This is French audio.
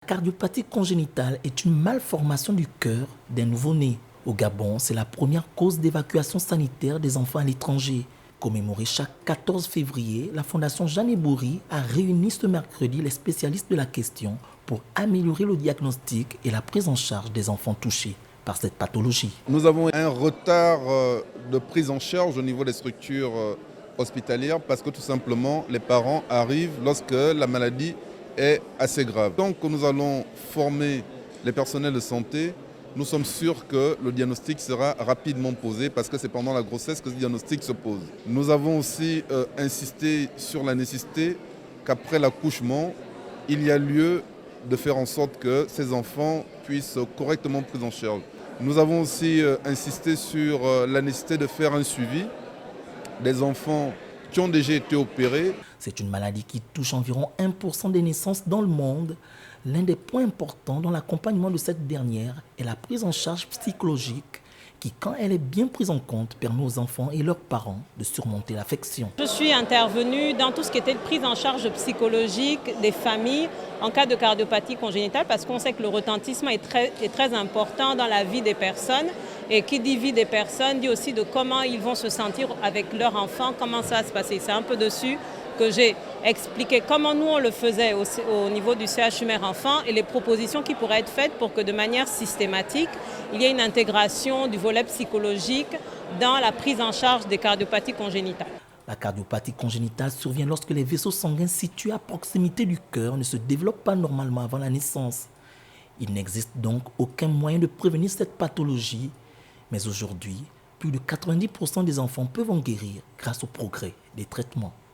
La cardiopathie congénitale est une malformation du cœur d'un nouveau-né. Au Gabon, c'est la première cause d'évacuation sanitaire des enfants à l'étranger. Commémorée chaque 14 février, la Fondation Jeanne Bourri a réuni ce mercredi les spécialistes de la question pour améliorer le diagnostic et la prise en charge des enfants touchés par cette pathologie. Nous avons un retard de prise en charge au niveau des structures hospitalières parce que tout simplement les parents arrivent lorsque la maladie est assez grave. Tant que nous allons former les personnels de santé, nous sommes sûrs que le diagnostic sera rapidement posé parce que c'est pendant la grossesse que ce diagnostic se pose. Nous avons aussi insisté sur la nécessité qu'après l'accouchement, il y a lieu de faire en sorte que ces enfants puissent correctement pris en charge. Nous avons aussi insisté sur la nécessité de faire un suivi des enfants qui ont déjà été opérés. C'est une maladie qui touche environ 1% des naissances dans le monde. L'un des points importants dans l'accompagnement de cette dernière est la prise en charge psychologique qui, quand elle est bien prise en compte, permet aux enfants et leurs parents de surmonter l'affection. Je suis intervenue dans tout ce qui était prise en charge psychologique des familles en cas de cardiopathie congénitale parce qu'on sait que le retentissement est très important dans la vie des personnes. Et qui dit vie des personnes dit aussi de comment ils vont se sentir avec leur enfant, comment ça va se passer. C'est un peu dessus que j'ai expliqué comment nous on le faisait au niveau du CHU Mère Enfant et les propositions qui pourraient être faites pour que de manière systématique, il y ait une intégration du volet psychologique dans la prise en charge des cardiopathies congénitales. La cardiopathie congénitale survient lorsque les vaisseaux sanguins situés à proximité du cœur ne se développent pas normalement avant la naissance. Il n'existe donc aucun moyen de prévenir cette pathologie. Mais aujourd'hui, plus de 90% des enfants peuvent en guérir grâce au progrès des traitements.